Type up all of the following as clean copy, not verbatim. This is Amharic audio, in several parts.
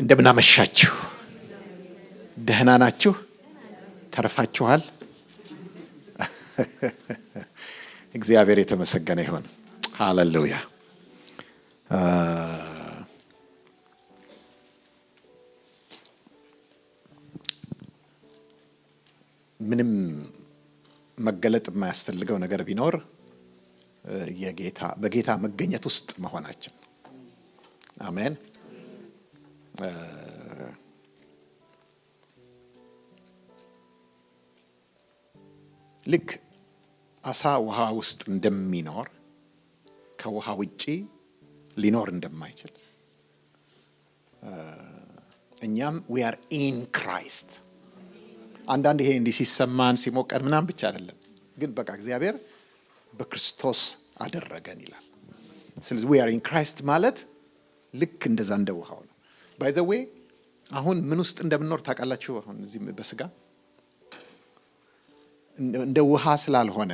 እንደምን አመሻችሁ? ደህና ናችሁ? ተርፋችኋል? እግዚአብሔር የተመሰገነ ይሁን። ሃሌሉያ። ምንም መገለጥ የማያስፈልገው ነገር ቢኖር በጌታ መገኘት ውስጥ መሆናችን። አሜን። ልክ አሳ ውሃ ውስጥ እንደሚኖር ከውሃ ውጪ ሊኖር እንደማይችል እኛም we are in Christ። አንዳንድ ይሄ እንዲህ ሲሰማን ሲሞቀን ምናምን ብቻ አይደለም፣ ግን በቃ እግዚአብሔር በክርስቶስ አደረገን ይላል። ስለዚህ we are in Christ ማለት ልክ እንደዛ እንደ ውሃው ነው። by the way አሁን ምን ውስጥ እንደምንኖር ታውቃላችሁ? አሁን እዚህ በስጋ እንደ ውሃ ስላልሆነ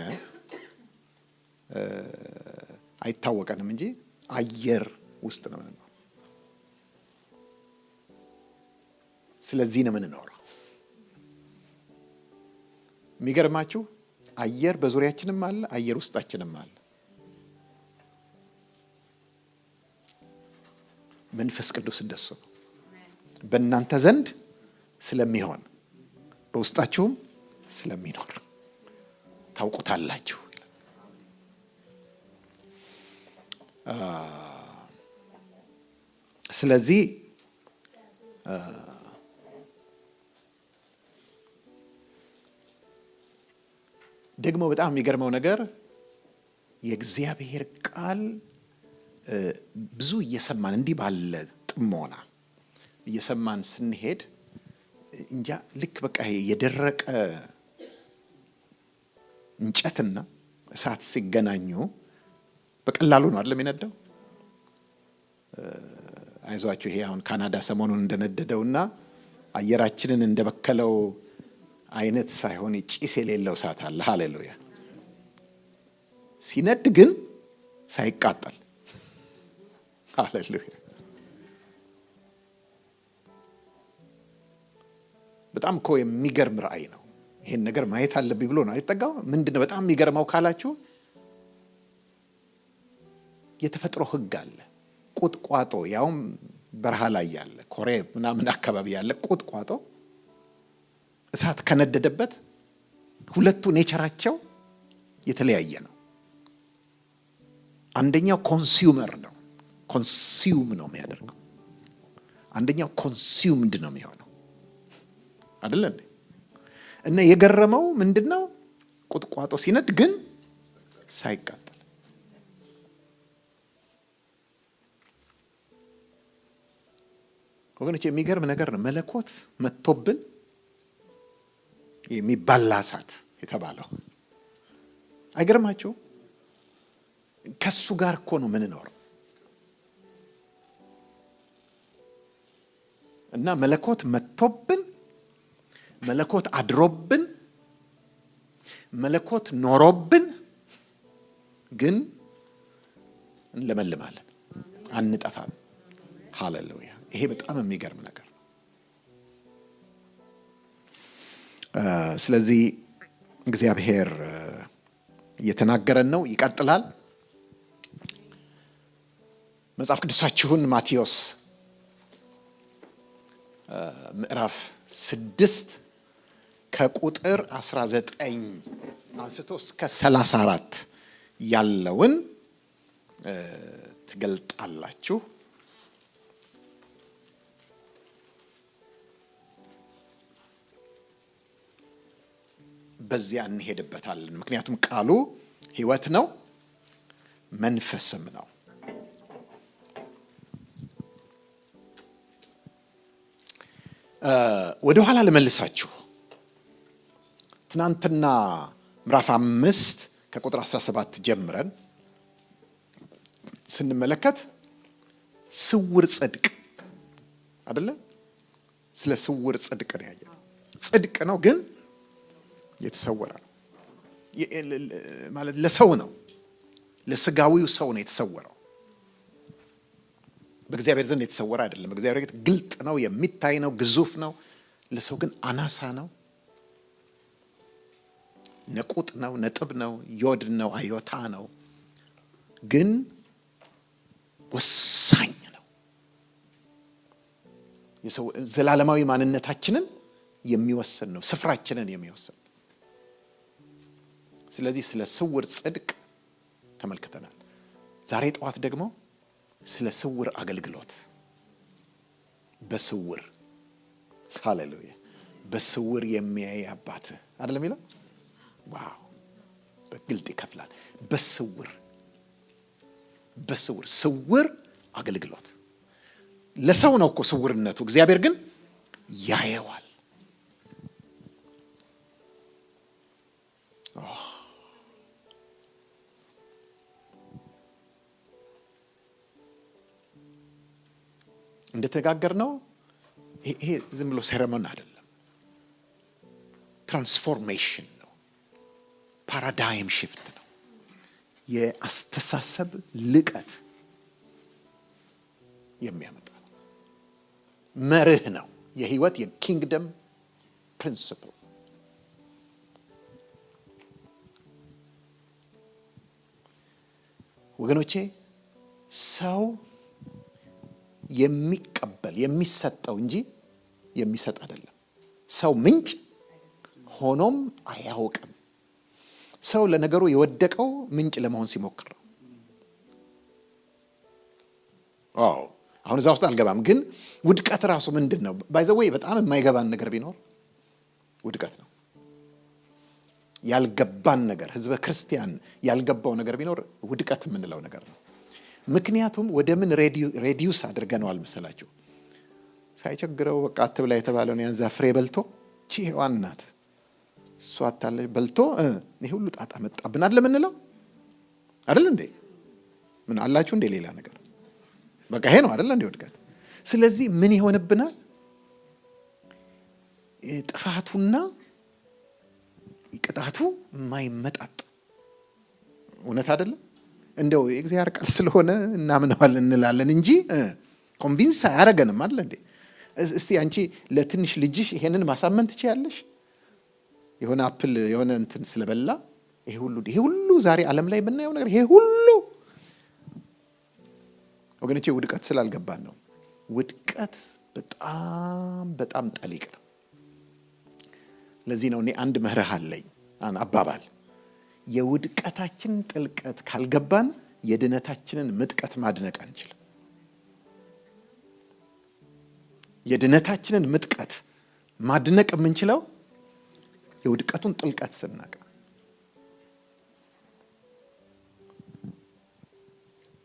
አይታወቀንም እንጂ አየር ውስጥ ነው የምንኖረው። ስለዚህ ነው የምንኖረው። የሚገርማችሁ አየር በዙሪያችንም አለ፣ አየር ውስጣችንም አለ። መንፈስ ቅዱስ እንደሱ ነው። በእናንተ ዘንድ ስለሚሆን በውስጣችሁም ስለሚኖር ታውቁታላችሁ። ስለዚህ ደግሞ በጣም የሚገርመው ነገር የእግዚአብሔር ቃል ብዙ እየሰማን እንዲህ ባለ ጥሞና እየሰማን ስንሄድ እንጃ ልክ በቃ የደረቀ እንጨትና እሳት ሲገናኙ በቀላሉ ነው አይደል የሚነደው? አይዟችሁ ይሄ አሁን ካናዳ ሰሞኑን እንደነደደውና አየራችንን እንደበከለው አይነት ሳይሆን ጭስ የሌለው እሳት አለ። ሃሌሉያ። ሲነድ ግን ሳይቃጠል። ሃሌሉያ። በጣም እኮ የሚገርም ራእይ ነው። ይሄን ነገር ማየት አለብኝ ብሎ ነው አይጠጋው። ምንድነው በጣም የሚገርመው ካላችሁ የተፈጥሮ ህግ አለ። ቁጥቋጦ ያውም በረሃ ላይ ያለ ኮሬብ ምናምን አካባቢ ያለ ቁጥቋጦ እሳት ከነደደበት ሁለቱ ኔቸራቸው የተለያየ ነው። አንደኛው ኮንሱመር ነው፣ ኮንሱም ነው የሚያደርገው። አንደኛው ኮንሱምድ ነው የሚሆነው አይደል እንዴ? እና የገረመው ምንድነው ቁጥቋጦ ሲነድ ግን ሳይቃጠል። ወገኖች የሚገርም ነገር ነው። መለኮት መጥቶብን የሚባላ እሳት የተባለው አይገርማችሁ? ከሱ ጋር እኮ ነው የምንኖረው። እና መለኮት መጥቶብን፣ መለኮት አድሮብን፣ መለኮት ኖሮብን ግን እንለመልማለን፣ አንጠፋም። ሃሌሉያ። ይሄ በጣም የሚገርም ነገር ነው። ስለዚህ እግዚአብሔር እየተናገረን ነው። ይቀጥላል። መጽሐፍ ቅዱሳችሁን ማቴዎስ ምዕራፍ 6 ከቁጥር 19 አንስቶ እስከ 34 ያለውን ትገልጣላችሁ። በዚያ እንሄድበታለን። ምክንያቱም ቃሉ ሕይወት ነው መንፈስም ነው። ወደ ኋላ ልመልሳችሁ። ትናንትና ምዕራፍ 5 ከቁጥር 17 ጀምረን ስንመለከት ስውር ጽድቅ አይደለ? ስለ ስውር ጽድቅ ነው ያየነው። ጽድቅ ነው ግን የተሰወረ ነው ማለት ለሰው ነው፣ ለስጋዊው ሰው ነው የተሰወረው። በእግዚአብሔር ዘንድ የተሰወረ አይደለም። እግዚአብሔር ግልጥ ነው፣ የሚታይ ነው፣ ግዙፍ ነው። ለሰው ግን አናሳ ነው፣ ነቁጥ ነው፣ ነጥብ ነው፣ ዮድ ነው፣ አዮታ ነው። ግን ወሳኝ ነው። የሰው ዘላለማዊ ማንነታችንን የሚወስን ነው፣ ስፍራችንን የሚወስን። ስለዚህ ስለ ስውር ጽድቅ ተመልክተናል። ዛሬ ጠዋት ደግሞ ስለ ስውር አገልግሎት፣ በስውር ሃሌሉያ፣ በስውር የሚያይ አባት አይደለም የሚለው? ዋው! በግልጥ ይከፍላል። በስውር ስውር አገልግሎት ለሰው ነው እኮ ስውርነቱ። እግዚአብሔር ግን ያየዋል። እንደተነጋገር ነው። ይሄ ዝም ብሎ ሴረሞኒ አይደለም፣ ትራንስፎርሜሽን ነው፣ ፓራዳይም ሽፍት ነው፣ የአስተሳሰብ ልቀት የሚያመጣ ነው። መርህ ነው፣ የህይወት የኪንግደም ፕሪንሲፕል። ወገኖቼ ሰው የሚቀበል የሚሰጠው እንጂ የሚሰጥ አይደለም። ሰው ምንጭ ሆኖም አያውቅም። ሰው ለነገሩ የወደቀው ምንጭ ለመሆን ሲሞክር ነው። አሁን እዛ ውስጥ አልገባም፣ ግን ውድቀት ራሱ ምንድን ነው? ባይ ዘ ዌይ በጣም የማይገባን ነገር ቢኖር ውድቀት ነው። ያልገባን ነገር፣ ህዝበ ክርስቲያን ያልገባው ነገር ቢኖር ውድቀት የምንለው ነገር ነው። ምክንያቱም ወደ ምን ሬዲዩስ አድርገነዋል መሰላችሁ? ሳይቸግረው በቃ አትብላ የተባለውን ያን ዛፍ ፍሬ በልቶ ሔዋን ናት እሷ አታለች በልቶ ይሄ ሁሉ ጣጣ መጣብን አይደል የምንለው? አይደል እንዴ? ምን አላችሁ እንዴ ሌላ ነገር? በቃ ይሄ ነው አይደል እንዴ ውድቀት? ስለዚህ ምን ይሆንብናል? ጥፋቱና ቅጣቱ የማይመጣጥ እውነት አይደለም? እንደው የእግዚአብሔር ቃል ስለሆነ እናምነዋል እንላለን እንጂ ኮንቪንስ አያረገንም አይደል እንዴ? እስቲ አንቺ ለትንሽ ልጅሽ ይሄንን ማሳመን ትችያለሽ? የሆነ አፕል የሆነ እንትን ስለበላ ይሄ ሁሉ ዛሬ ዓለም ላይ የምናየው ነገር ይሄ ሁሉ ወገኖቼ ውድቀት ስላልገባን ነው። ውድቀት በጣም በጣም ጠሊቅ ነው። ለዚህ ነው እኔ አንድ መርህ አለኝ፣ አባባል የውድቀታችን ጥልቀት ካልገባን የድነታችንን ምጥቀት ማድነቅ አንችልም። የድነታችንን ምጥቀት ማድነቅ የምንችለው የውድቀቱን ጥልቀት ስናውቅ።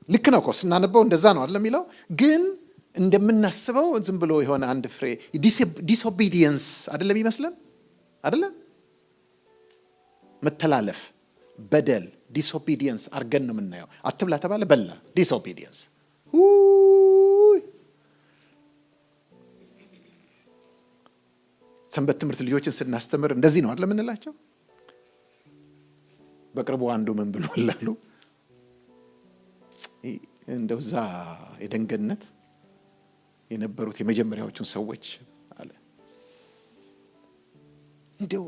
ልክ ነው እኮ ስናነበው እንደዛ ነው አይደል የሚለው። ግን እንደምናስበው ዝም ብሎ የሆነ አንድ ፍሬ ዲስኦቢዲየንስ አይደለም ይመስለን አይደለም። መተላለፍ፣ በደል፣ ዲስኦቢዲየንስ አርገን ነው የምናየው። አትብላ ተባለ በላ፣ ዲስኦቢዲየንስ። ሰንበት ትምህርት ልጆችን ስናስተምር እንደዚህ ነው አይደል የምንላቸው። በቅርቡ አንዱ ምን ብሏል አሉ፣ እንደው እዛ የደንገነት የነበሩት የመጀመሪያዎቹን ሰዎች አለ እንደው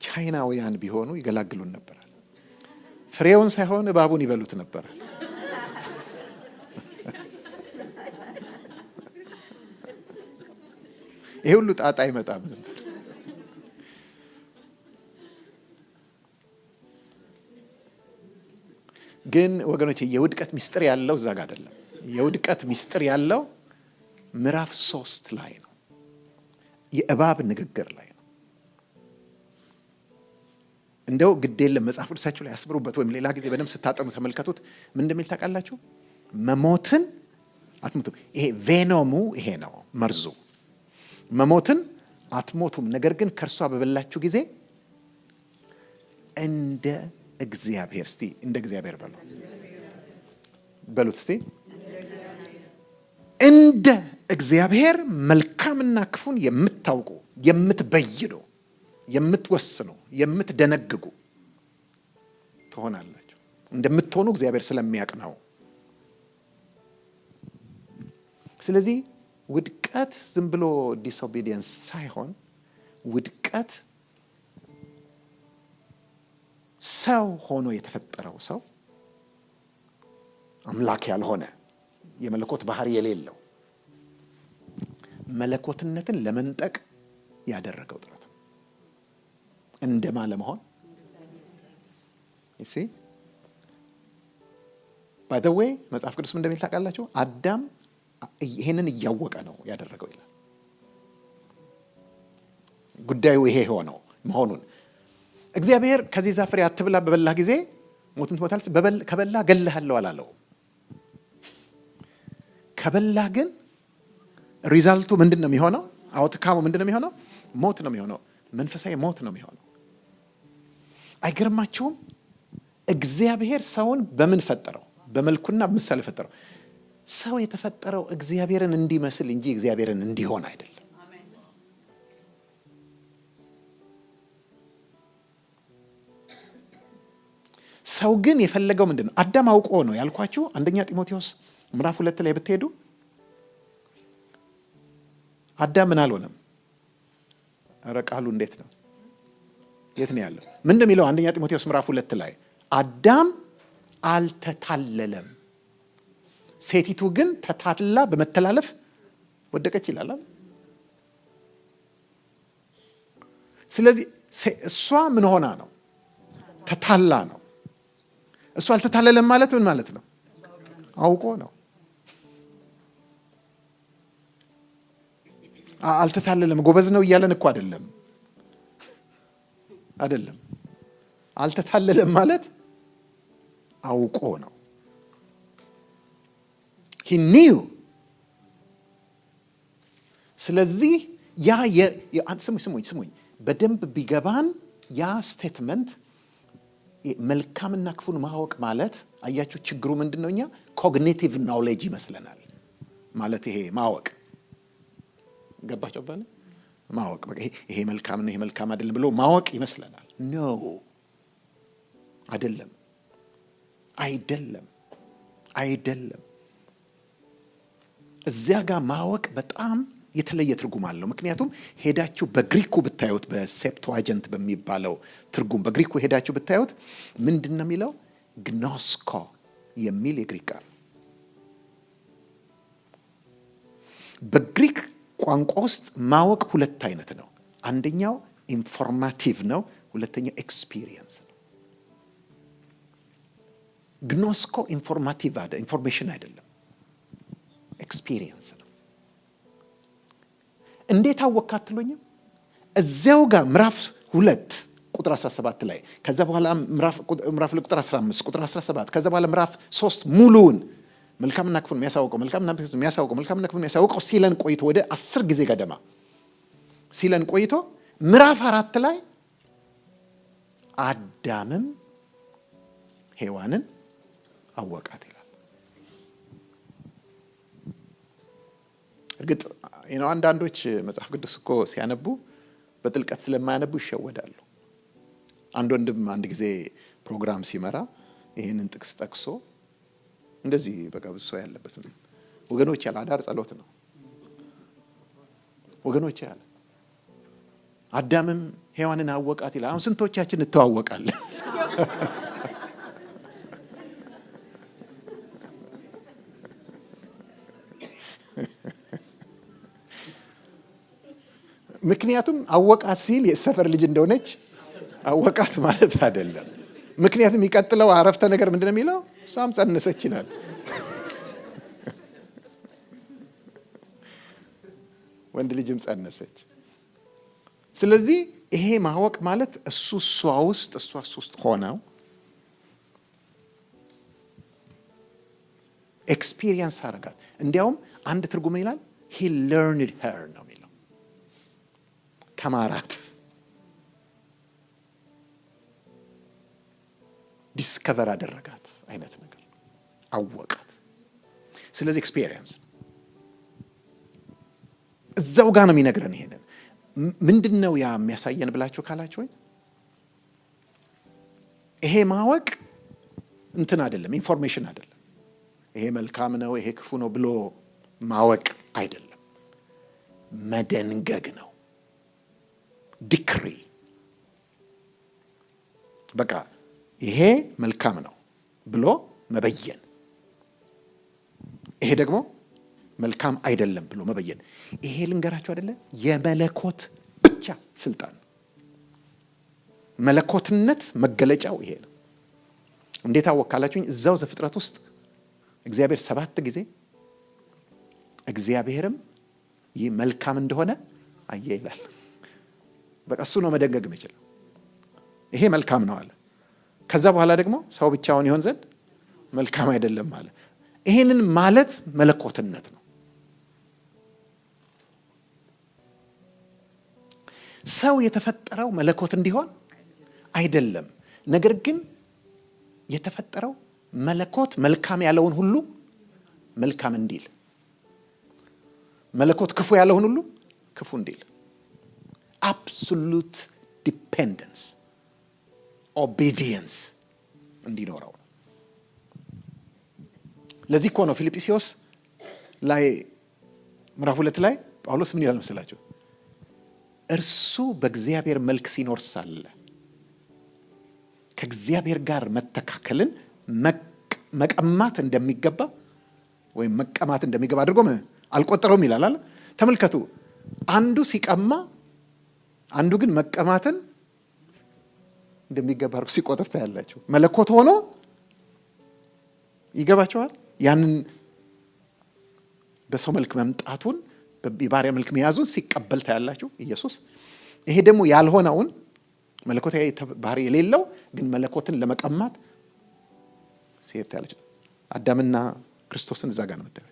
ቻይናውያን ቢሆኑ ይገላግሉን ነበራል። ፍሬውን ሳይሆን እባቡን ይበሉት ነበራል። ይሄ ሁሉ ጣጣ አይመጣም ነበር። ግን ወገኖቼ የውድቀት ሚስጥር ያለው እዛ ጋር አይደለም። የውድቀት ሚስጥር ያለው ምዕራፍ 3 ላይ ነው። የእባብ ንግግር ላይ ነው። እንደው ግድ የለም መጽሐፍ ቅዱሳችሁ ላይ አስብሩበት፣ ወይም ሌላ ጊዜ በደንብ ስታጠኑ ተመልከቱት። ምን እንደሚል ታውቃላችሁ? መሞትን አትሞቱም። ይሄ ቬኖሙ ይሄ ነው መርዙ። መሞትን አትሞቱም፣ ነገር ግን ከእርሷ በበላችሁ ጊዜ እንደ እግዚአብሔር፣ እስቲ እንደ እግዚአብሔር በሉት እስቲ፣ እንደ እግዚአብሔር መልካምና ክፉን የምታውቁ የምትበይኑ የምትወስኑ የምትደነግጉ ትሆናላችሁ። እንደምትሆኑ እግዚአብሔር ስለሚያውቅ ነው። ስለዚህ ውድቀት ዝም ብሎ ዲስኦቢዲየንስ ሳይሆን ውድቀት ሰው ሆኖ የተፈጠረው ሰው አምላክ ያልሆነ የመለኮት ባህሪ የሌለው መለኮትነትን ለመንጠቅ ያደረገው ጥረት እንደማ ለመሆን እሺ by the way መጽሐፍ ቅዱስ እንደሚል ታውቃላችሁ አዳም ይሄንን እያወቀ ነው ያደረገው ይላል። ጉዳዩ ይሄ ሆነው መሆኑን እግዚአብሔር ከዚህ ዛፍ ፍሬ አትብላ በበላ ጊዜ ሞትን ትሞታለህ ከበላ ገለሃለሁ አላለው። ከበላ ግን ሪዛልቱ ምንድነው የሚሆነው? አውትካሙ ምንድነው የሚሆነው? ሞት ነው የሚሆነው። መንፈሳዊ ሞት ነው የሚሆነው። አይገርማችሁም? እግዚአብሔር ሰውን በምን ፈጠረው? በመልኩና ምሳሌ ፈጠረው። ሰው የተፈጠረው እግዚአብሔርን እንዲመስል እንጂ እግዚአብሔርን እንዲሆን አይደለም። ሰው ግን የፈለገው ምንድነው? አዳም አውቆ ነው ያልኳችሁ። አንደኛ ጢሞቴዎስ ምዕራፍ 2 ላይ ብትሄዱ አዳም ምን አልሆነም? ኧረ ቃሉ እንዴት ነው? የት ነው ያለው? ምን እንደሚለው አንደኛ ጢሞቴዎስ ምዕራፍ 2 ላይ አዳም አልተታለለም፣ ሴቲቱ ግን ተታልላ በመተላለፍ ወደቀች ይላል። ስለዚህ እሷ ምን ሆና ነው? ተታላ ነው። እሷ አልተታለለም ማለት ምን ማለት ነው? አውቆ ነው። አልተታለለም ጎበዝ ነው እያለን እኮ አይደለም። አልተታለለም ማለት አውቆ ነው። he knew። ስለዚህ ያ ስሙኝ በደንብ ቢገባን ያ ስቴትመንት መልካምና ክፉን ማወቅ ማለት አያችሁ ችግሩ ምንድነው? እኛ ኮግኒቲቭ ናውሌጅ ይመስለናል ማለት ይሄ ማወቅ ገባችሁ ባለ ማወቅ በቃ ይሄ መልካም ነው ይሄ መልካም አይደለም ብሎ ማወቅ ይመስለናል። ኖ አይደለም። እዚያ ጋር ማወቅ በጣም የተለየ ትርጉም አለው። ምክንያቱም ሄዳችሁ በግሪኩ ብታዩት በሴፕቱአጀንት በሚባለው ትርጉም በግሪኩ ሄዳችሁ ብታዩት ምንድነው የሚለው? ግኖስኮ የሚል የግሪክ ቃል በግሪክ ቋንቋ ውስጥ ማወቅ ሁለት አይነት ነው። አንደኛው ኢንፎርማቲቭ ነው፣ ሁለተኛው ኤክስፒሪየንስ ነው። ግኖስኮ ኢንፎርማቲቭ ኢንፎርሜሽን አይደለም፣ ኤክስፒሪየንስ ነው። እንዴት አወቅክ አትሉኝም? እዚያው ጋር ምዕራፍ 2 ቁጥር 17 ላይ ከዛ በኋላ ምዕራፍ 2 ቁጥር 15 ቁጥር 17 ከዛ በኋላ ምዕራፍ 3 ሙሉውን መልካምና ክፉን የሚያሳውቀው ሲለን ቆይቶ ወደ 10 ጊዜ ገደማ ሲለን ቆይቶ ምዕራፍ 4 ላይ አዳምም ሔዋንን አወቃት ይላል። እርግጥ አንዳንዶች መጽሐፍ ቅዱስ እኮ ሲያነቡ በጥልቀት ስለማያነቡ ይሸወዳሉ። አንድ ወንድም አንድ ጊዜ ፕሮግራም ሲመራ ይሄንን ጥቅስ ጠቅሶ እንደዚህ በቃ ብዙ ሰው ያለበት ነው ወገኖች ያለ አዳር ጸሎት ነው ወገኖች ያለ አዳምም ሔዋንን አወቃት ይላል። አሁን ስንቶቻችን እንተዋወቃለን? ምክንያቱም አወቃት ሲል የሰፈር ልጅ እንደሆነች አወቃት ማለት አይደለም። ምክንያቱም የሚቀጥለው አረፍተ ነገር ምንድነው የሚለው? እሷም ጸነሰች ይላል። ወንድ ልጅም ጸነሰች። ስለዚህ ይሄ ማወቅ ማለት እሷ ውስጥ ሆነው ኤክስፒሪየንስ አረጋት። እንዲያውም አንድ ትርጉም ይላል he learned her ነው የሚለው። ተማራት፣ ዲስከቨር አደረጋት አይነት ነገር አወቃት። ስለዚህ ኤክስፒሪየንስ እዛው ጋር ነው የሚነግረን። ይሄንን ምንድነው ያ የሚያሳየን ብላችሁ ካላችሁ ወይ ይሄ ማወቅ እንትን አይደለም፣ ኢንፎርሜሽን አይደለም። ይሄ መልካም ነው ይሄ ክፉ ነው ብሎ ማወቅ አይደለም፣ መደንገግ ነው። ዲክሪ በቃ ይሄ መልካም ነው ብሎ መበየን፣ ይሄ ደግሞ መልካም አይደለም ብሎ መበየን። ይሄ ልንገራችሁ አይደለ የመለኮት ብቻ ስልጣን፣ መለኮትነት መገለጫው ይሄ ነው። እንዴት አወቃላችሁኝ? እዛው ዘፍጥረት ውስጥ እግዚአብሔር 7 ጊዜ እግዚአብሔርም ይህ መልካም እንደሆነ አየ ይላል። በቃ እሱ ነው መደንገግ የሚችለው። ይሄ መልካም ነው አለ። ከዛ በኋላ ደግሞ ሰው ብቻውን ይሆን ዘንድ መልካም አይደለም አለ። ይሄንን ማለት መለኮትነት ነው። ሰው የተፈጠረው መለኮት እንዲሆን አይደለም። ነገር ግን የተፈጠረው መለኮት መልካም ያለውን ሁሉ መልካም እንዲል፣ መለኮት ክፉ ያለውን ሁሉ ክፉ እንዲል፣ አብሶሉት ዲፔንደንስ ኦቤዲየንስ እንዲኖረው ነው። ለዚህ እኮ ነው ፊልጵስዩስ ላይ ምዕራፍ 2 ላይ ጳውሎስ ምን ይላል መሰላችሁ? እርሱ በእግዚአብሔር መልክ ሲኖር ሳለ ከእግዚአብሔር ጋር መተካከልን መቀማት እንደሚገባ ወይም መቀማት እንደሚገባ አድርጎ አልቆጠረውም ይላል አለ። ተመልከቱ፣ አንዱ ሲቀማ አንዱ ግን መቀማትን እንደሚገባ አድርጎ ሲቆጥር ታያላችሁ። መለኮት ሆኖ ይገባቸዋል። ያንን በሰው መልክ መምጣቱን በባሪያ መልክ መያዙን ሲቀበል ታያላችሁ ኢየሱስ። ይሄ ደግሞ ያልሆነውን መለኮታዊ ባህሪ የሌለው ግን መለኮትን ለመቀማት ሲሄድ ታያላችሁ። አዳምና ክርስቶስን እዛ ጋር ነው የምታያቸው።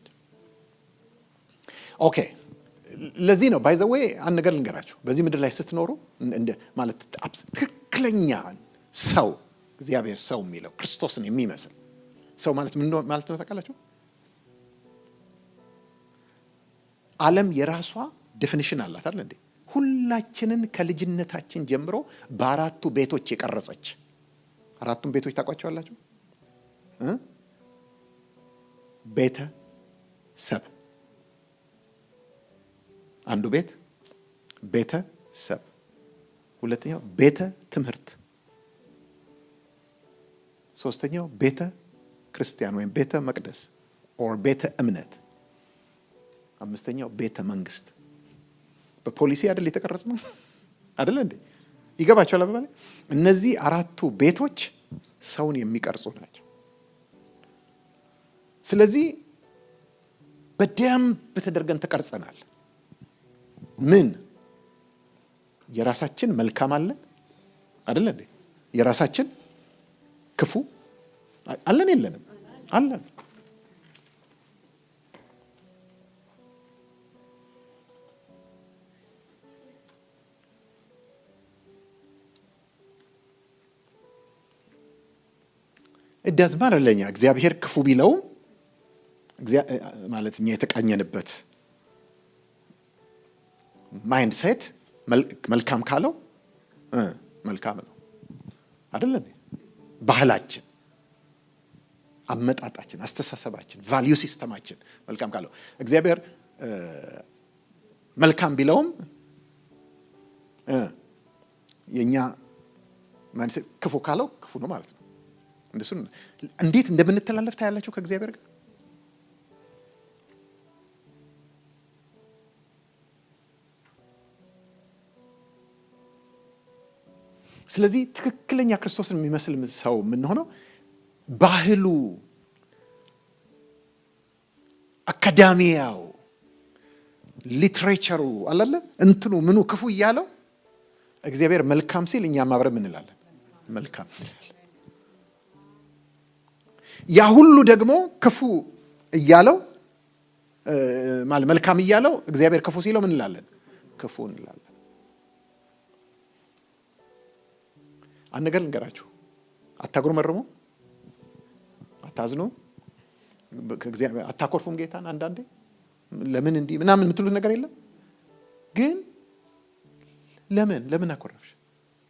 ኦኬ፣ ለዚህ ነው ባይ ዘ ዌይ አንድ ነገር ልንገራችሁ። በዚህ ምድር ላይ ስትኖሩ ማለት ትክክለኛ ሰው እግዚአብሔር ሰው የሚለው ክርስቶስን የሚመስል ሰው ማለት ምን ማለት ነው ታውቃላችሁ? ዓለም የራሷ ዴፊኒሽን አላት አይደል እንዴ? ሁላችንን ከልጅነታችን ጀምሮ በአራቱ ቤቶች የቀረጸች። አራቱን ቤቶች ታውቋቸዋላችሁ? ቤተሰብ አንዱ ቤት ቤተሰብ፣ ሁለተኛው ቤተ ትምህርት፣ ሶስተኛው ቤተ ክርስቲያን ወይም ቤተ መቅደስ ኦር ቤተ እምነት፣ አምስተኛው ቤተ መንግስት። በፖሊሲ አይደል የተቀረጽ ነው አይደል እንዴ? ይገባቸዋል አባባሌ? እነዚህ አራቱ ቤቶች ሰውን የሚቀርጹ ናቸው። ስለዚህ በደንብ ተደርገን ተቀርጸናል። ምን የራሳችን መልካም አለን አይደል እንዴ? የራሳችን ክፉ አለን የለንም? አለን። እዳዝ ማለኛ እግዚአብሔር ክፉ ቢለው ማለት እኛ የተቃኘንበት ማይንድ ሴት መልካም ካለው መልካም ነው አይደል እንዴ? ባህላችን፣ አመጣጣችን፣ አስተሳሰባችን፣ ቫልዩ ሲስተማችን መልካም ካለው እግዚአብሔር መልካም ቢለውም የኛ ማይንድ ሴት ክፉ ካለው ክፉ ነው ማለት ነው። እንደሱ እንዴት እንደምንተላለፍ ታያላችሁ ከእግዚአብሔር ጋር። ስለዚህ ትክክለኛ ክርስቶስን የሚመስል ሰው የምንሆነው ባህሉ፣ አካዳሚያው፣ ሊትሬቸሩ አላለ እንትኑ ምኑ ክፉ እያለው እግዚአብሔር መልካም ሲል እኛም አብረን እንላለን መልካም እንላለን። ያ ሁሉ ደግሞ ክፉ እያለው ማለት መልካም እያለው እግዚአብሔር ክፉ ሲለው ምን እንላለን? ክፉ እንላለን። አንድ ነገር ልንገራችሁ፣ አታጉረመርሙ፣ አታዝኑ፣ አታኮርፉም ጌታን። አንዳንዴ ለምን እንዲህ ምናምን የምትሉት ነገር የለም። ግን ለምን አኮረፍሽ?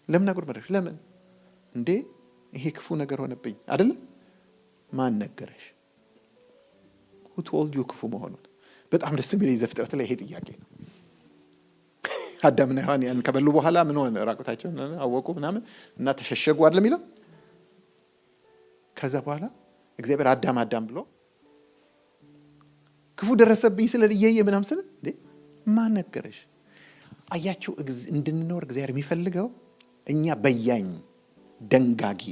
ለምን አጉረመረፍሽ? ለምን እንዴ ይሄ ክፉ ነገር ሆነብኝ አይደለም? ማን ነገረሽ? who told you ክፉ መሆኑን? በጣም ደስ የሚለኝ ዘፍጥረት ላይ ይሄ ጥያቄ ነው። አዳምና ሔዋን ያን ከበሉ በኋላ ምን ሆነ? ራቁታቸውን አወቁ ምናምን እና ተሸሸጉ አይደል የሚለው። ከዛ በኋላ እግዚአብሔር አዳም ብሎ ክፉ ደረሰብኝ ስለ እየየ ምናምን ስለ እንዴ ማን ነገረሽ? አያችሁ እንድንኖር እግዚአብሔር የሚፈልገው እኛ በያኝ ደንጋጊ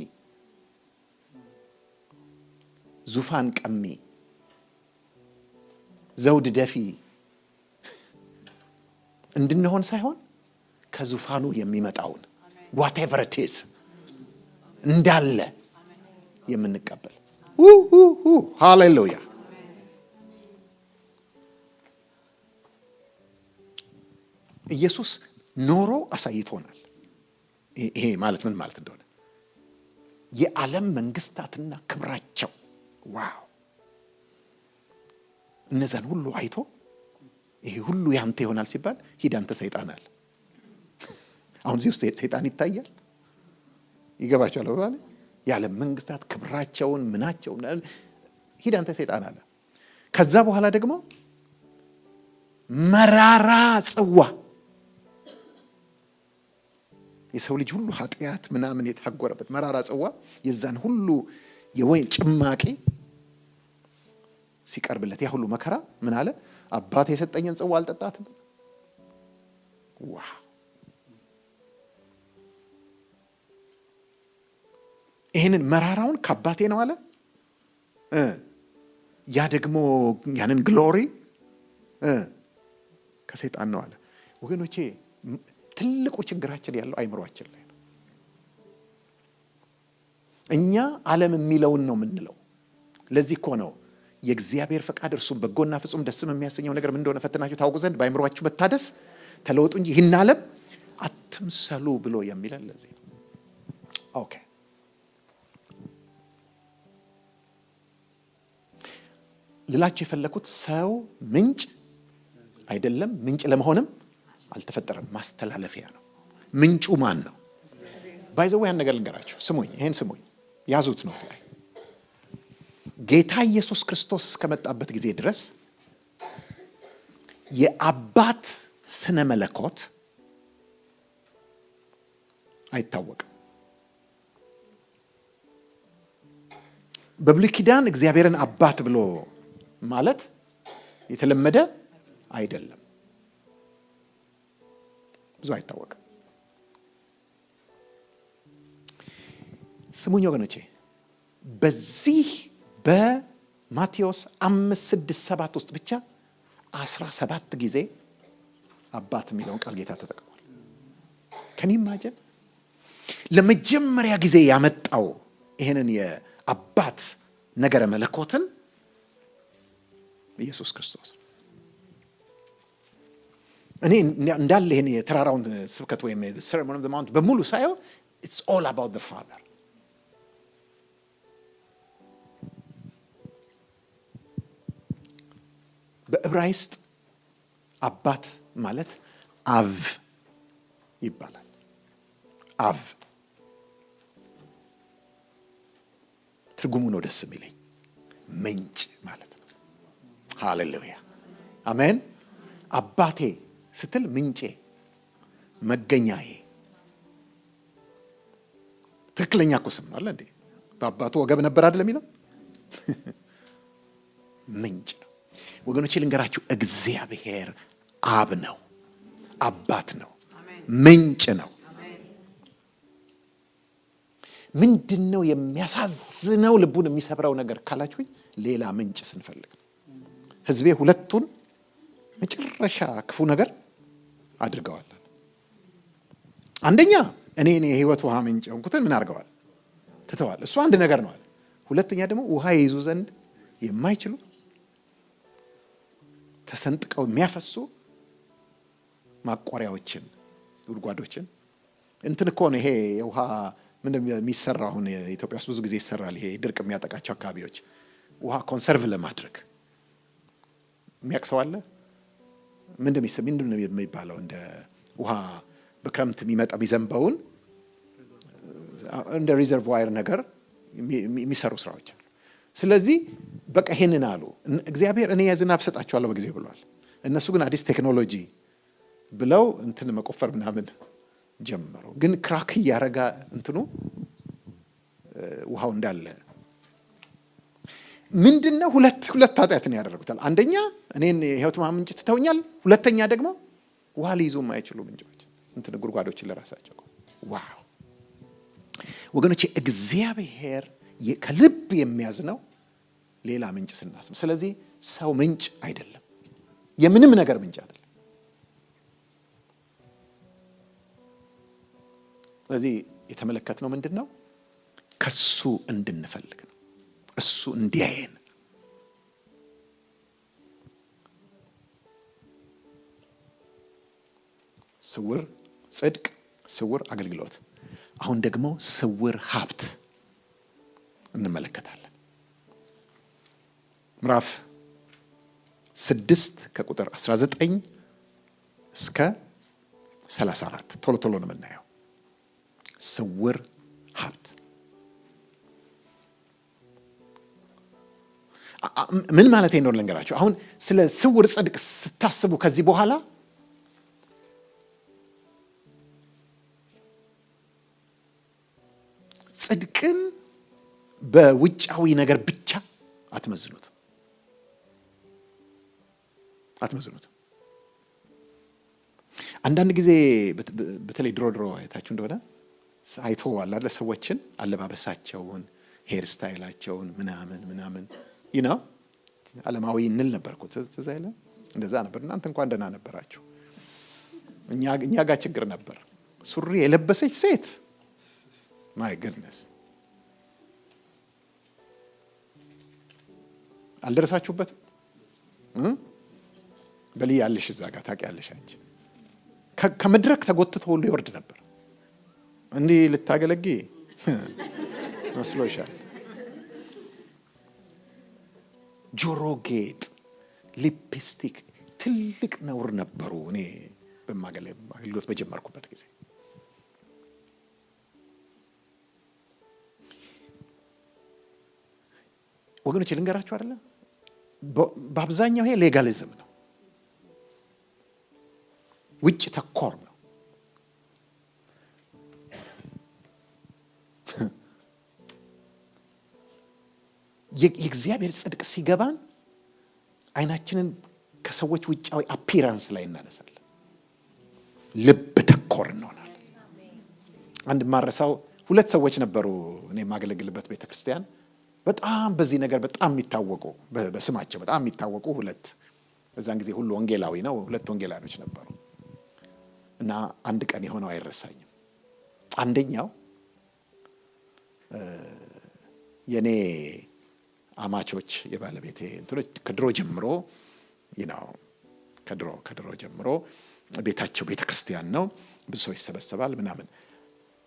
ዙፋን ቀሚ ዘውድ ደፊ እንድንሆን ሳይሆን ከዙፋኑ የሚመጣውን whatever it is እንዳለ የምንቀበል ሃሌሉያ። ኢየሱስ ኖሮ አሳይቶናል። ይሄ ማለት ምን ማለት እንደሆነ የዓለም መንግስታትና ክብራቸው ዋው እነዛን ሁሉ አይቶ ይሄ ሁሉ ያንተ ይሆናል ሲባል ሂድ አንተ ሰይጣን አለ። አሁን እዚህ ውስጥ ሰይጣን ይታያል። ይገባቸዋል ባለ የዓለም መንግስታት ክብራቸውን ምናቸውን ሂድ አንተ ሰይጣን አለ። ከዛ በኋላ ደግሞ መራራ ጽዋ የሰው ልጅ ሁሉ ኃጢአት ምናምን የታጎረበት መራራ ጽዋ የዛን ሁሉ የወይን ጭማቂ ሲቀርብለት ያ ሁሉ መከራ ምን አለ? አባቴ የሰጠኝን ጽዋ አልጠጣትም። ዋው! ይሄንን መራራውን ከአባቴ ነው አለ። ያ ደግሞ ያንን ግሎሪ ከሰይጣን ነው አለ። ወገኖቼ ትልቁ ችግራችን ያለው አይምሮአችን ላይ ነው። እኛ ዓለም የሚለውን ነው የምንለው። ለዚህ እኮ ነው የእግዚአብሔር ፈቃድ እርሱም በጎና ፍጹም ደስም የሚያሰኘው ነገር ምን እንደሆነ ፈትናችሁ ታውቁ ዘንድ በአይምሮአችሁ መታደስ ተለወጡ እንጂ ይህን ዓለም አትምሰሉ ብሎ የሚለን ለዚህ ነው። ኦኬ ልላችሁ የፈለኩት ሰው ምንጭ አይደለም፣ ምንጭ ለመሆንም አልተፈጠረም፣ ማስተላለፊያ ነው። ምንጩ ማን ነው? ባይዘው ያን ነገር ልንገራችሁ። ስሙኝ፣ ይሄን ስሙኝ፣ ያዙት ነው ላይ ጌታ ኢየሱስ ክርስቶስ እስከመጣበት ጊዜ ድረስ የአባት ስነ መለኮት አይታወቅም። በብሉይ ኪዳን እግዚአብሔርን አባት ብሎ ማለት የተለመደ አይደለም፣ ብዙ አይታወቅም። ስሙኝ ወገኖቼ፣ በዚህ በማቴዎስ 5:6-7 ውስጥ ብቻ 17 ጊዜ አባት የሚለውን ቃል ጌታ ተጠቅሟል። ከኔ ማጀን ለመጀመሪያ ጊዜ ያመጣው ይሄንን የአባት ነገረ መለኮትን ኢየሱስ ክርስቶስ። እኔ እንዳለ ይሄን የተራራውን ስብከት ወይም sermon of the mount በሙሉ ሳየው it's all about the father። በዕብራይስጥ አባት ማለት አቭ ይባላል። አቭ ትርጉሙ ነው ደስ የሚለኝ፣ ምንጭ ማለት ነው። ሃሌሉያ አሜን። አባቴ ስትል ምንጬ፣ መገኛዬ። ትክክለኛ እኮ ስም አለ እንዴ? በአባቱ ወገብ ነበር አይደል የሚለው? ምንጭ ነው ወገኖቼ። ልንገራችሁ፣ እግዚአብሔር አብ ነው፣ አባት ነው፣ ምንጭ ነው። ምንድነው የሚያሳዝነው ልቡን የሚሰብረው ነገር ካላችሁኝ፣ ሌላ ምንጭ ስንፈልግ ነው። ሕዝቤ ሁለቱን መጨረሻ ክፉ ነገር አድርገዋል። አንደኛ እኔ የህይወት ውሃ ምንጭ ሆንኩትን ምን አድርገዋል? ትተዋል። እሱ አንድ ነገር ነው አለ። ሁለተኛ ደግሞ ውሃ ይይዙ ዘንድ የማይችሉ ተሰንጥቀው የሚያፈሱ ማቋሪያዎችን፣ ጉድጓዶችን እንትን እኮ ነው። ይሄ የውሃ ምን እንደሚሰራ አሁን ኢትዮጵያ ውስጥ ብዙ ጊዜ ይሰራል። ይሄ ድርቅ የሚያጠቃቸው አካባቢዎች ውሃ ኮንሰርቭ ለማድረግ የሚያቅሰው አለ። ምን እንደሚባለው የሚባለው እንደ ውሃ በክረምት የሚመጣ የሚዘንበውን እንደ ሪዘርቮይር ነገር የሚሰሩ ስራዎች አሉ። ስለዚህ በቃ ይሄንን አሉ። እግዚአብሔር እኔ የዝናብ ሰጣቸዋለሁ በጊዜው ብሏል። እነሱ ግን አዲስ ቴክኖሎጂ ብለው እንትን መቆፈር ምናምን ጀመሩ። ግን ክራክ እያረጋ እንትኑ ውሃው እንዳለ ምንድነው? ሁለት ኃጢአትን ያደረጉታል። አንደኛ እኔን የሕይወት ውሃ ምንጭ ትተውኛል። ሁለተኛ ደግሞ ውሃ ሊይዙ የማይችሉ ምንጮች እንትን ጉድጓዶችን ለራሳቸው። ዋው ወገኖቼ፣ እግዚአብሔር ከልብ የሚያዝነው ሌላ ምንጭ ስናስብ። ስለዚህ ሰው ምንጭ አይደለም፣ የምንም ነገር ምንጭ አይደለም። ስለዚህ የተመለከትነው ምንድን ነው? ከሱ እንድንፈልግ ነው፣ እሱ እንዲያየን። ስውር ጽድቅ፣ ስውር አገልግሎት፣ አሁን ደግሞ ስውር ሀብት እንመለከታለን። ምዕራፍ 6 ከቁጥር 19 እስከ 34 ቶሎ ቶሎ ነው የምናየው። ስውር ሀብት ምን ማለት እንደሆነ ልንገራችሁ። አሁን ስለ ስውር ጽድቅ ስታስቡ ከዚህ በኋላ ጽድቅን በውጫዊ ነገር ብቻ አትመዝኑት። አንዳንድ ጊዜ በተለይ ድሮ አይታችሁ እንደሆነ አይቶ አላለ ሰዎችን አለባበሳቸውን፣ ሄር ስታይላቸውን ምናምን ይና ዓለማዊ እንል ነበርኩ። ትዝ አይልም? እንደዛ ነበር። እናንተ እንኳን ደህና ነበራችሁ። እኛ ጋር ችግር ነበር። ሱሪ የለበሰች ሴት ማይ ጉድነስ አልደረሳችሁበትም? በል ያለሽ እዛ ጋር ታውቂያለሽ አንቺ። ከመድረክ ተጎትቶ ሁሉ ይወርድ ነበር። እንዲህ ልታገለጊ መስሎሻል? ጆሮ ጌጥ፣ ሊፕስቲክ ትልቅ ነውር ነበሩ። እኔ በአገልግሎት በጀመርኩበት ጊዜ ወገኖች ልንገራችሁ አይደለ፣ በአብዛኛው ይሄ ሌጋሊዝም ነው፣ ውጭ ተኮር ነው። የእግዚአብሔር ጽድቅ ሲገባን አይናችንን ከሰዎች ውጫዊ አፒራንስ ላይ እናነሳለን፣ ልብ ተኮር እንሆናለን። አንድ ማረሳው ሁለት ሰዎች ነበሩ እኔ የማገለግልበት ቤተክርስቲያን፣ በጣም በዚህ ነገር በጣም የሚታወቁ፣ በስማቸው በጣም የሚታወቁ ሁለት፣ በዛን ጊዜ ሁሉ ወንጌላዊ ነው፣ ሁለት ወንጌላኖች ነበሩ። እና አንድ ቀን የሆነው አይረሳኝም። አንደኛው የኔ አማቾች የባለቤቴ እንትኖች ከድሮ ጀምሮ ከድሮ ጀምሮ ቤታቸው ቤተክርስቲያን ነው፣ ብዙ ሰው ይሰበሰባል ምናምን።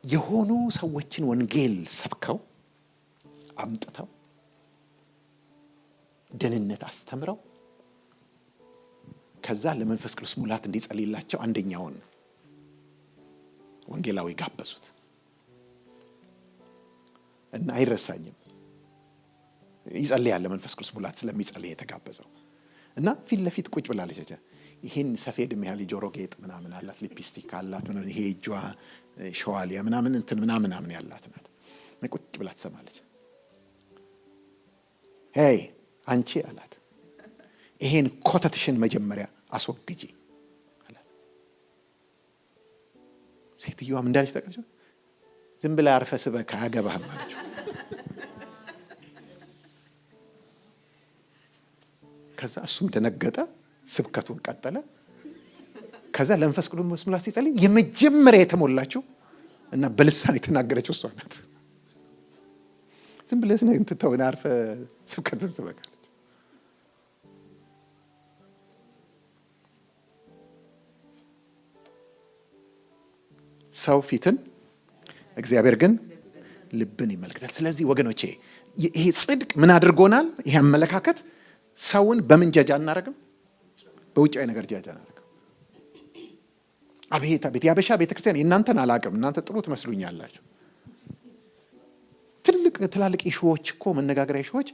የሆኑ ሰዎችን ወንጌል ሰብከው አምጥተው ደህንነት አስተምረው ከዛ ለመንፈስ ቅዱስ ሙላት እንዲጸልይላቸው አንደኛውን ወንጌላዊ ጋበዙት እና አይረሳኝም። ይጸልያል ለመንፈስ ቅዱስ ሙላት ስለሚጸልይ የተጋበዘው እና ፊት ለፊት ቁጭ ብላለች። ይሄን ሰፌድ የሚያህል ጆሮ ጌጥ ምናምን አላት፣ ሊፕስቲክ አላት፣ ይሄ እጇ ሸዋሊያ ምናምን እንትን ምናምን ያላት ናት። ቁጭ ብላ ትሰማለች። ሄይ አንቺ አላት፣ ይሄን ኮተትሽን መጀመሪያ አስወግጂ አላት። ሴትዮዋም እንዳለች ተቀርጾ ዝም ብላ አርፈ ስበክ አያገባህም አለችው። ከዛ እሱም ደነገጠ፣ ስብከቱን ቀጠለ። ከዛ ለመንፈስ ቅዱስ ሙላት ሲጸልይ የመጀመሪያ የተሞላችው እና በልሳን የተናገረችው እሷ ናት። ዝም ብለህ እንትን ተውና አርፈ ስብከትን ስበክ አለች። ሰው ፊትን፣ እግዚአብሔር ግን ልብን ይመለከታል። ስለዚህ ወገኖቼ ይሄ ጽድቅ ምን አድርጎናል? ይሄ አመለካከት ሰውን በምን ጃጃ እናደርግም? በውጫዊ ነገር ጃጃ እናደርግም። አቤት ያበሻ ቤተክርስቲያን የእናንተን አላቅም፣ እናንተ ጥሩ ትመስሉኛላችሁ። ትልቅ ትላልቅ ኢሹዎች እኮ መነጋገሪያ ኢሹዎች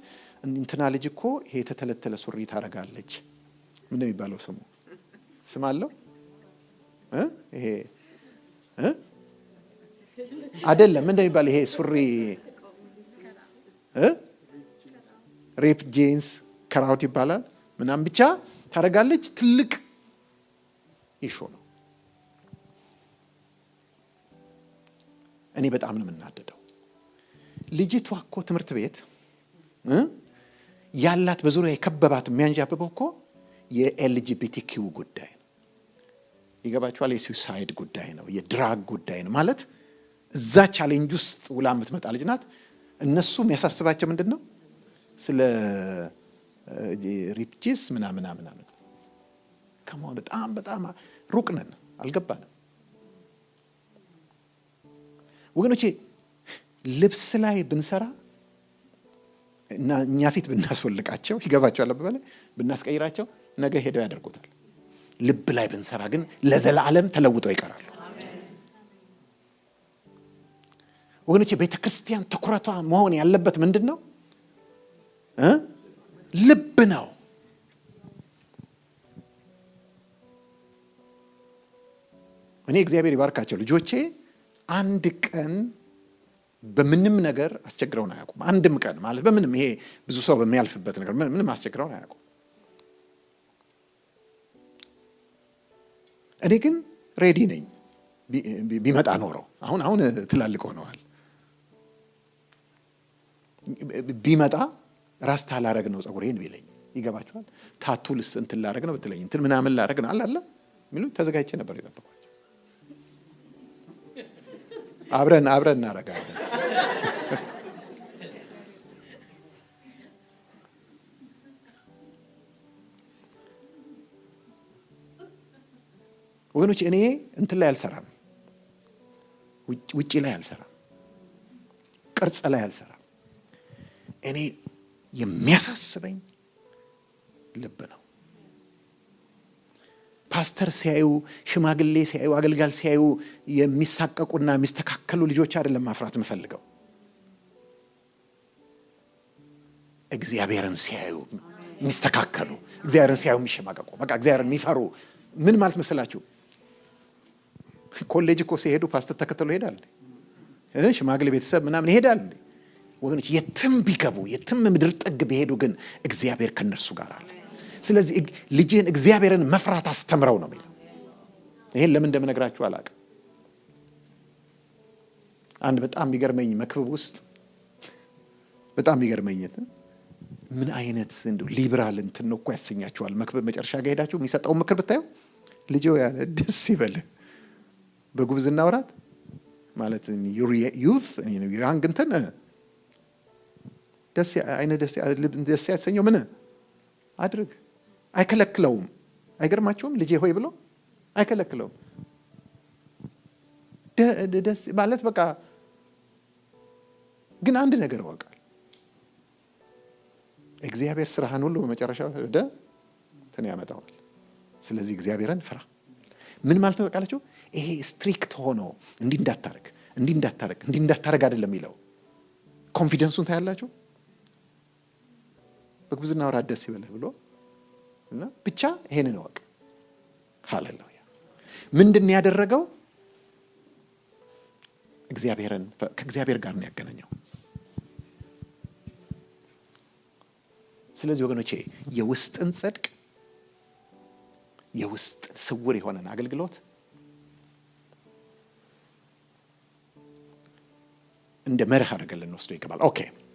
እንትና ልጅ እኮ ይሄ የተተለተለ ሱሪ ታረጋለች። ምን ነው የሚባለው ስሙ? ስም አለው ይሄ አይደለም። ምን እንደሚባል ይሄ ሱሪ ሬፕ ጄንስ ከራውት ይባላል ምናምን ብቻ ታረጋለች። ትልቅ ኢሹ ነው። እኔ በጣም ነው የምናደደው። ልጅቷ እኮ ትምህርት ቤት ያላት በዙሪያ የከበባት የሚያንዣብበው እኮ የኤልጂቢቲኪው ጉዳይ ነው። ይገባችኋል? የሱሳይድ ጉዳይ ነው፣ የድራግ ጉዳይ ነው። ማለት እዛ ቻሌንጅ ውስጥ ውላ የምትመጣ ልጅ ናት። እነሱ የሚያሳስባቸው ምንድን ነው? ስለ ሪፕጂስ ምናምን ከመሆን በጣም ሩቅ ነን፣ አልገባንም ወገኖቼ። ልብስ ላይ ብንሰራ እና እኛ ፊት ብናስወልቃቸው ይገባቸዋል። አበበ ላይ ብናስቀይራቸው ነገ ሄደው ያደርጉታል። ልብ ላይ ብንሰራ ግን ለዘላለም ተለውጠው ይቀራሉ። ወገኖቼ ቤተክርስቲያን ትኩረቷ መሆን ያለበት ምንድን ነው? ልብ ነው። እኔ እግዚአብሔር ይባርካቸው ልጆቼ አንድ ቀን በምንም ነገር አስቸግረውን አያውቁም። አንድም ቀን ማለት በምንም ይሄ ብዙ ሰው በሚያልፍበት ነገር ምንም አስቸግረውን አያውቁም። እኔ ግን ሬዲ ነኝ ቢመጣ ኖረው። አሁን ትላልቅ ሆነዋል። ቢመጣ ራስ ታላረግ ነው ጸጉሬን ቢለኝ ይገባችኋል? ታቱልስ እንትን ላረግ ነው ብትለኝ እንትን ምናምን ላረግ ነው አላለ ሚሉ ተዘጋጅቼ ነበር የጠበኳቸው። አብረን እናረጋለን። ወገኖች እኔ እንትን ላይ አልሰራም፣ ውጪ ላይ አልሰራም፣ ቅርጽ ላይ አልሰራም። እኔ የሚያሳስበኝ ልብ ነው። ፓስተር ሲያዩ፣ ሽማግሌ ሲያዩ፣ አገልጋል ሲያዩ የሚሳቀቁና የሚስተካከሉ ልጆች አይደለም ማፍራት የምፈልገው። እግዚአብሔርን ሲያዩ የሚስተካከሉ፣ እግዚአብሔርን ሲያዩ የሚሸማቀቁ፣ በቃ እግዚአብሔርን የሚፈሩ። ምን ማለት መሰላችሁ? ኮሌጅ እኮ ሲሄዱ ፓስተር ተከተሉ ይሄዳል። ሽማግሌ ቤተሰብ ምናምን ይሄዳል። ወገኖች የትም ቢገቡ የትም ምድር ጥግ ቢሄዱ ግን እግዚአብሔር ከነርሱ ጋር አለ። ስለዚህ ልጅህን እግዚአብሔርን መፍራት አስተምረው ነው የሚለው። ይሄን ለምን እንደምነግራችሁ አላውቅም። አንድ በጣም የሚገርመኝ መክብብ ውስጥ በጣም የሚገርመኝ ምን አይነት እንደው ሊበራል እንትን ነው እኮ ያሰኛችኋል። መክብብ መጨረሻ ጋር ሄዳችሁ የሚሰጠው ምክር ብታዩ ልጅው ያለ ደስ ይበልህ በጉብዝና ወራት ማለት ዩዝ ያንግ እንትን ደስ ያሰኘው ምን አድርግ አይከለክለውም። አይገርማችሁም? ልጄ ሆይ ብሎ አይከለክለውም። ደስ ማለት በቃ ግን አንድ ነገር ወቃል እግዚአብሔር ስራህን ሁሉ በመጨረሻ ወደ እንትን ያመጣዋል። ስለዚህ እግዚአብሔርን ፍራ። ምን ማለት ነው ታውቃላችሁ? ይሄ ስትሪክት ሆኖ እንዲህ እንዳታረግ አይደለም የሚለው። ኮንፊደንሱን ታያላችሁ። በጉብዝና ወራት ደስ ይበልህ ብሎ እና ብቻ ይሄንን ወቅ ሃሌሉያ። ምንድን ያደረገው? ከእግዚአብሔር ጋር ነው ያገናኘው። ስለዚህ ወገኖቼ የውስጥን ጽድቅ የውስጥ ስውር የሆነን አገልግሎት እንደ መርህ አድርገን ልንወስደው ይገባል። ኦኬ